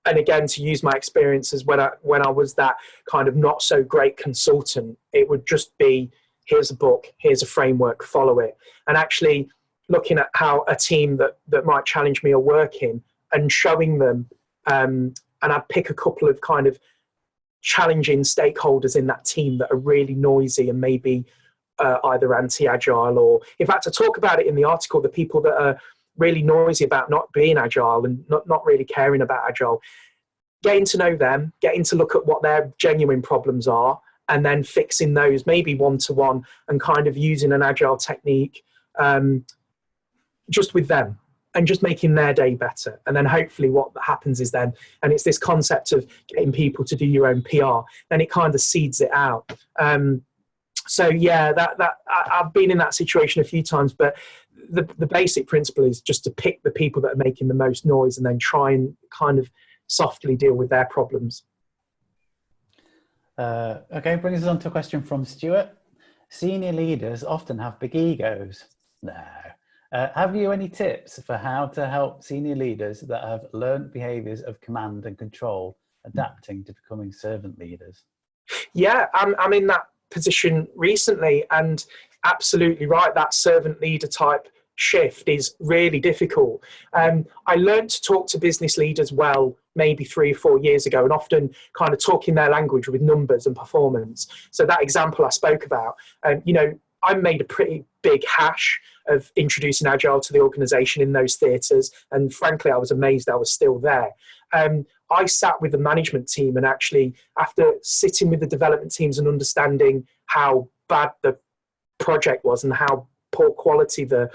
and again, to use my experiences when I was that kind of not so great consultant, it would just be, here's a book, here's a framework, follow it. And actually looking at how a team that might challenge me are working and showing them, and I'd pick a couple of kind of challenging stakeholders in that team that are really noisy and maybe either anti-Agile, or in fact, I talk about it in the article, the people that are really noisy about not being Agile and not really caring about Agile, getting to know them, getting to look at what their genuine problems are, and then fixing those maybe one-to-one and kind of using an Agile technique just with them and just making their day better. And then hopefully what happens is then, and it's this concept of getting people to do your own PR, then it kind of seeds it out. So yeah, I've been in that situation a few times, but the basic principle is just to pick the people that are making the most noise and then try and kind of softly deal with their problems. Okay, brings us on to a question from Stuart. Senior leaders often have big egos. No. Have you any tips for how to help senior leaders that have learned behaviours of command and control adapting to becoming servant leaders? Yeah, I'm in that position recently, and absolutely right, that servant leader type shift is really difficult. I learned to talk to business leaders well maybe 3 or 4 years ago, and often kind of talking their language with numbers and performance. So that example I spoke about, you know, I made a pretty big hash of introducing Agile to the organisation in those theatres, and frankly I was amazed I was still there. I sat with the management team, and actually after sitting with the development teams and understanding how bad the project was and how poor quality the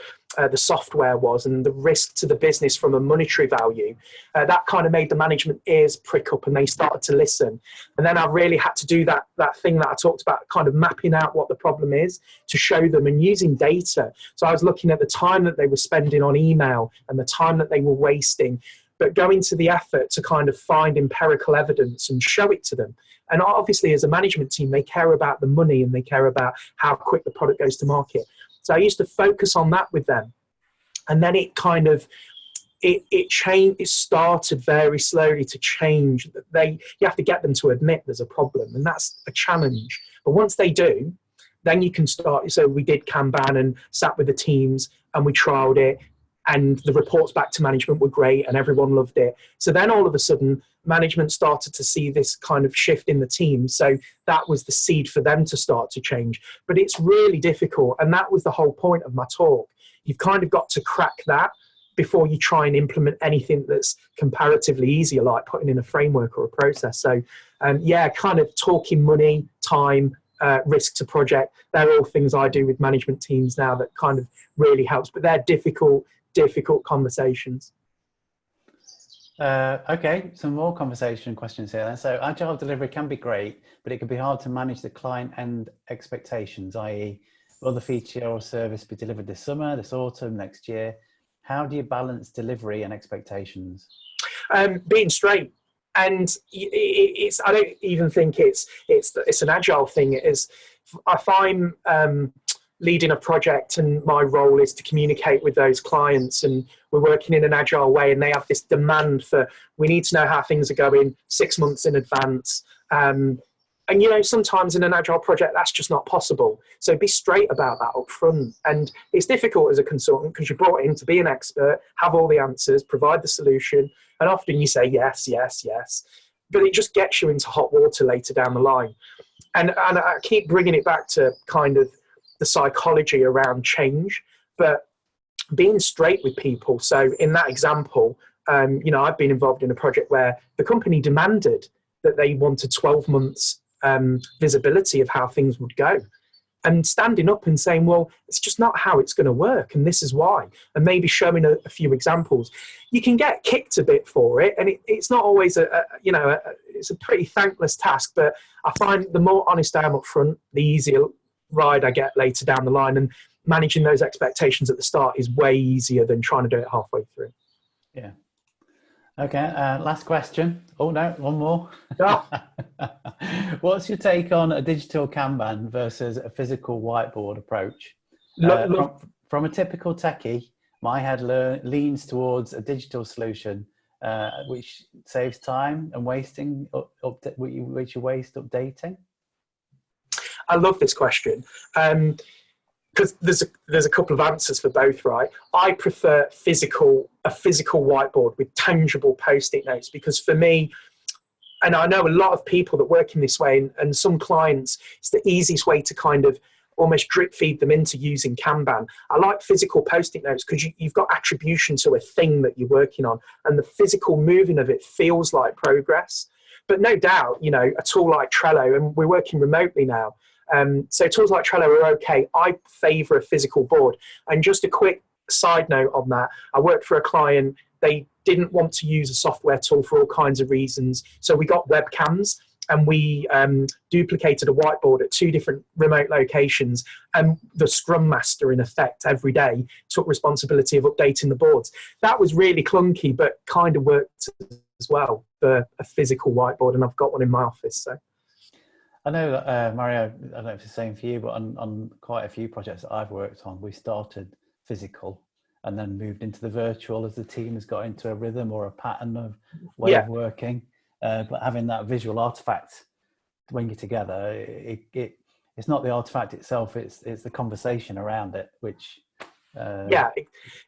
software was and the risk to the business from a monetary value, that kind of made the management ears prick up and they started to listen. And then I really had to do that thing that I talked about, kind of mapping out what the problem is to show them and using data. So I was looking at the time that they were spending on email and the time that they were wasting, but going to the effort to kind of find empirical evidence and show it to them. And obviously as a management team, they care about the money and they care about how quick the product goes to market. So I used to focus on that with them. And then it kind of, it changed, it started very slowly to change. You have to get them to admit there's a problem, and that's a challenge. But once they do, then you can start. So we did Kanban and sat with the teams and we trialed it, and the reports back to management were great and everyone loved it. So then all of a sudden, management started to see this kind of shift in the team. So that was the seed for them to start to change. But it's really difficult. And that was the whole point of my talk. You've kind of got to crack that before you try and implement anything that's comparatively easier, like putting in a framework or a process. So yeah, kind of talking money, time, risk to project. They're all things I do with management teams now that kind of really helps, but they're difficult conversations. Okay, some more conversation questions here then. So Agile delivery can be great, but it can be hard to manage the client end expectations, i.e. will the feature or service be delivered this summer, this autumn, next year? How do you balance delivery and expectations? Being straight. And it's, I don't even think it's an Agile thing. It is, if I'm leading a project and my role is to communicate with those clients and we're working in an Agile way and they have this demand for, we need to know how things are going 6 months in advance. And, you know, sometimes in an Agile project, that's just not possible. So be straight about that up front. And it's difficult as a consultant because you're brought in to be an expert, have all the answers, provide the solution. And often you say, yes, yes, yes. But it just gets you into hot water later down the line. And I keep bringing it back to kind of the psychology around change, but being straight with people. So in that example, you know, I've been involved in a project where the company demanded that they wanted 12 months visibility of how things would go, and standing up and saying, well, it's just not how it's going to work, and this is why, and maybe showing a few examples. You can get kicked a bit for it, and it's not always it's a pretty thankless task, but I find the more honest I am up front, the easier ride I get later down the line, and managing those expectations at the start is way easier than trying to do it halfway through. Yeah. Okay, last question. Oh no, one more. Oh. What's your take on a digital Kanban versus a physical whiteboard approach? From a typical techie, my head leans towards a digital solution, which saves time and wasting, which you waste updating. I love this question. Because there's a couple of answers for both, right? I prefer a physical whiteboard with tangible post-it notes, because for me, and I know a lot of people that work in this way, and some clients, it's the easiest way to kind of almost drip feed them into using Kanban. I like physical post-it notes because you've got attribution to a thing that you're working on, and the physical moving of it feels like progress. But no doubt, you know, a tool like Trello, and we're working remotely now, so tools like Trello are okay. I favour a physical board. And just a quick side note on that, I worked for a client, they didn't want to use a software tool for all kinds of reasons. So we got webcams, and we duplicated a whiteboard at 2 different remote locations. And the Scrum Master, in effect, every day took responsibility of updating the boards. That was really clunky, but kind of worked as well for a physical whiteboard. And I've got one in my office, so. I know, Mario, I don't know if it's the same for you, but on quite a few projects that I've worked on, we started physical and then moved into the virtual as the team has got into a rhythm or a pattern of way of working. But having that visual artifact when you're together, it's not the artifact itself, it's the conversation around it, which... yeah,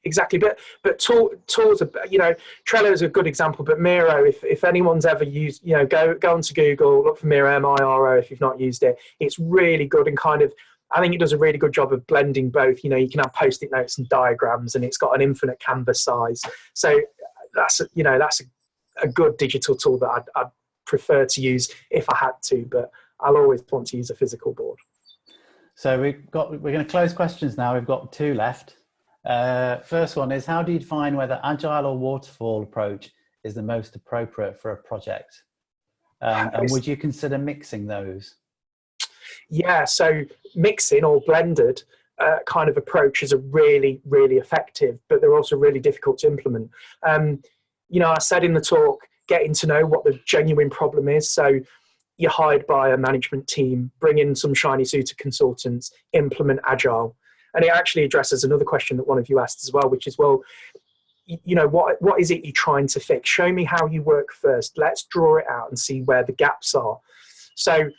exactly. But tools are, you know, Trello is a good example, but Miro, if anyone's ever used, you know, go onto Google, look for Miro, M-I-R-O, if you've not used it. It's really good, and kind of, I think it does a really good job of blending both. You know, you can have post-it notes and diagrams, and it's got an infinite canvas size. So that's a good digital tool that I'd prefer to use if I had to, but I'll always want to use a physical board. So we're going to close questions now. We've got 2 left. First one is, how do you define whether Agile or Waterfall approach is the most appropriate for a project? And would you consider mixing those? Yeah, so mixing or blended kind of approach is a really, really effective, but they're also really difficult to implement. You know, I said in the talk, getting to know what the genuine problem is. So you're hired by a management team, bring in some shiny suit of consultants, implement Agile. And it actually addresses another question that one of you asked as well, which is, well, you know, what is it you're trying to fix? Show me how you work first. Let's draw it out and see where the gaps are. So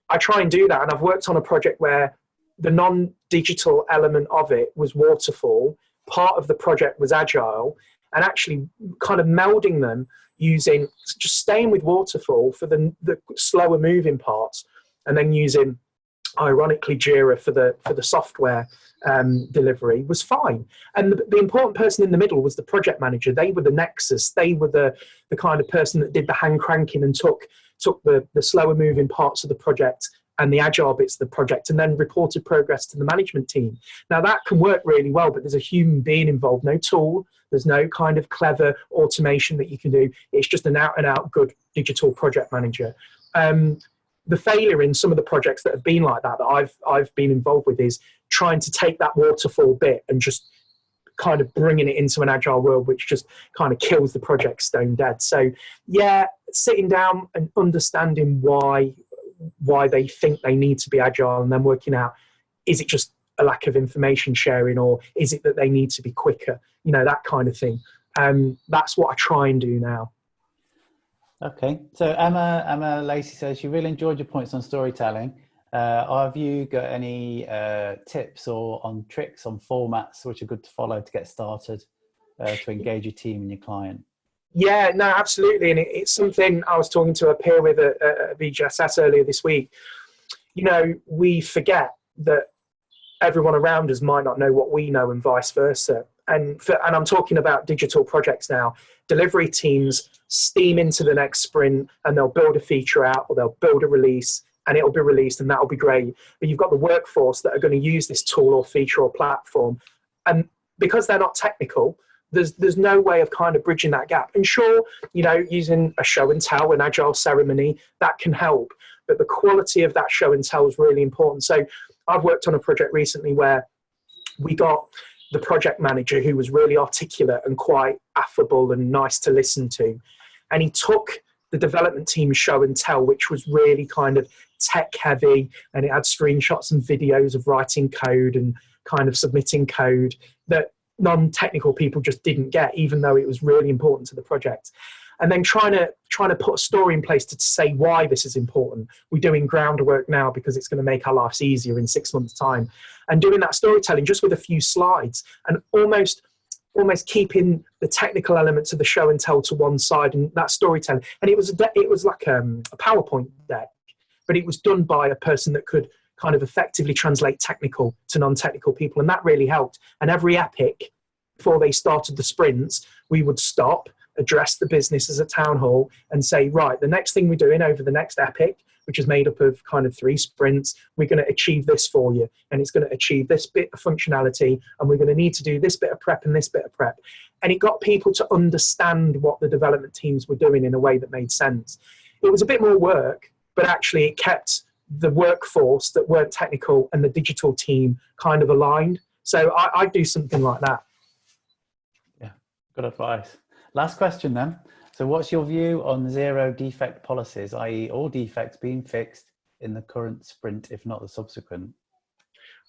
I try and do that. And I've worked on a project where the non-digital element of it was Waterfall. Part of the project was Agile, and actually kind of melding them, using, just staying with Waterfall for the slower moving parts, and then using, ironically, Jira for the software delivery was fine. And the important person in the middle was the project manager. They were the nexus. They were the kind of person that did the hand cranking and took the slower moving parts of the project and the Agile bits of the project, and then reported progress to the management team. Now that can work really well, but there's a human being involved, no tool. There's no kind of clever automation that you can do. It's just an out and out good digital project manager. The failure in some of the projects that have been like that I've been involved with is trying to take that Waterfall bit and just kind of bringing it into an Agile world, which just kind of kills the project stone dead. So yeah, sitting down and understanding why they think they need to be Agile, and then working out, is it just a lack of information sharing, or is it that they need to be quicker? You know, that kind of thing. That's what I try and do now. Okay, so Emma Lacey says she really enjoyed your points on storytelling. Have you got any tips or on tricks on formats which are good to follow to get started to engage your team and your client? Yeah, no, absolutely. And it's something I was talking to a peer with at VGSS earlier this week. You know, we forget that everyone around us might not know what we know and vice versa. And I'm talking about digital projects now. Delivery teams steam into the next sprint and they'll build a feature out or they'll build a release and it'll be released and that'll be great. But you've got the workforce that are going to use this tool or feature or platform. And because they're not technical, there's no way of kind of bridging that gap. And sure, you know, using a show and tell, an agile ceremony, that can help. But the quality of that show and tell is really important. So I've worked on a project recently where we got the project manager who was really articulate and quite affable and nice to listen to. And he took the development team's show and tell, which was really kind of tech heavy, and it had screenshots and videos of writing code and kind of submitting code that non-technical people just didn't get, even though it was really important to the project. And then trying to put a story in place to say why this is important. We're doing groundwork now because it's going to make our lives easier in 6 months' time. And doing that storytelling just with a few slides and almost keeping the technical elements of the show and tell to one side and that storytelling. And it was like a PowerPoint deck, but it was done by a person that could kind of effectively translate technical to non-technical people. And that really helped. And every epic, before they started the sprints, we would stop, address the business as a town hall and say, right, the next thing we're doing over the next epic, which is made up of kind of 3 sprints, we're going to achieve this for you. And it's going to achieve this bit of functionality. And we're going to need to do this bit of prep and this bit of prep. And it got people to understand what the development teams were doing in a way that made sense. It was a bit more work, but actually it kept the workforce that weren't technical and the digital team kind of aligned. So I'd do something like that. Yeah, good advice. Last question then. So what's your view on zero defect policies, i.e. all defects being fixed in the current sprint, if not the subsequent?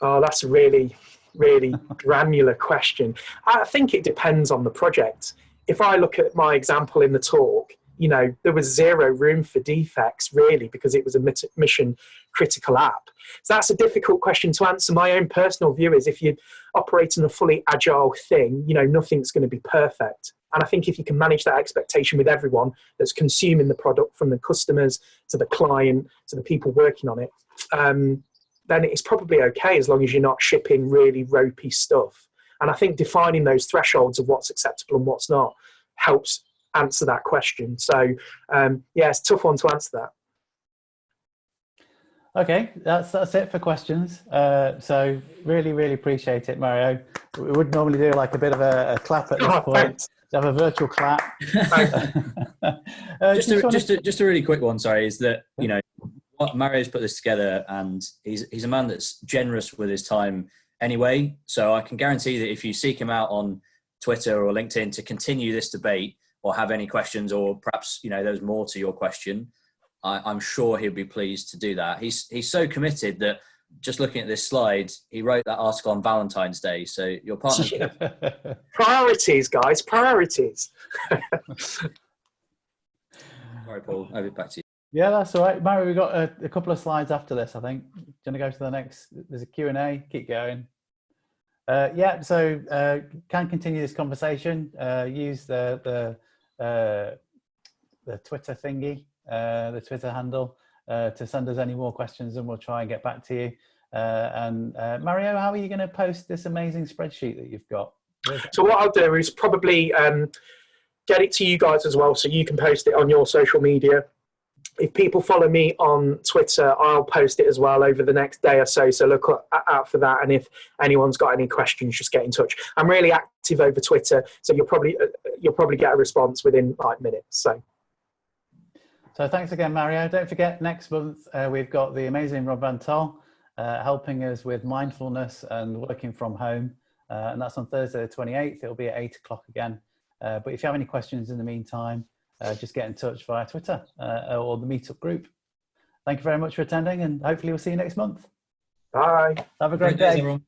Oh, that's a really, really granular question. I think it depends on the project. If I look at my example in the talk, you know, there was zero room for defects really because it was a mission critical app. So that's a difficult question to answer. My own personal view is if you operate in a fully agile thing, you know, nothing's going to be perfect. And I think if you can manage that expectation with everyone that's consuming the product, from the customers to the client to the people working on it, then it's probably okay as long as you're not shipping really ropey stuff. And I think defining those thresholds of what's acceptable and what's not helps answer that question. So yeah, it's a tough one to answer that. Okay, that's it for questions. So really appreciate it, Mario. We would normally do like a bit of a clap at this point. Thanks. Have a virtual clap. Just a really quick one, sorry, is that, you know, what Mario's put this together, and he's a man that's generous with his time anyway. So I can guarantee that if you seek him out on Twitter or LinkedIn to continue this debate or have any questions, or perhaps, you know, there's more to your question, I'm sure he'll be pleased to do that. He's so committed that just looking at this slide, he wrote that article on Valentine's Day. So your partner. Yeah. Priorities, guys, priorities. Sorry, Paul, over back to you. Yeah, that's all right. Mario, we've got a couple of slides after this, I think. Do you want to go to the next? There's a Q&A. Keep going. Yeah, so can continue this conversation. Use the Twitter thingy, the Twitter handle, to send us any more questions, and we'll try and get back to you. And Mario, how are you going to post this amazing spreadsheet that you've got? So what I'll do is probably get it to you guys as well, so you can post it on your social media. If people follow me on Twitter, I'll post it as well over the next day or so. So look out for that. And if anyone's got any questions, just get in touch. I'm really active over Twitter, so you'll probably get a response within 5 minutes. So thanks again, Mario. Don't forget, next month we've got the amazing Rob Van Tol helping us with mindfulness and working from home. And that's on Thursday the 28th. It'll be at 8 o'clock again. But if you have any questions in the meantime, just get in touch via Twitter or the Meetup group. Thank you very much for attending, and hopefully we'll see you next month. Bye. Have a great day. Everyone.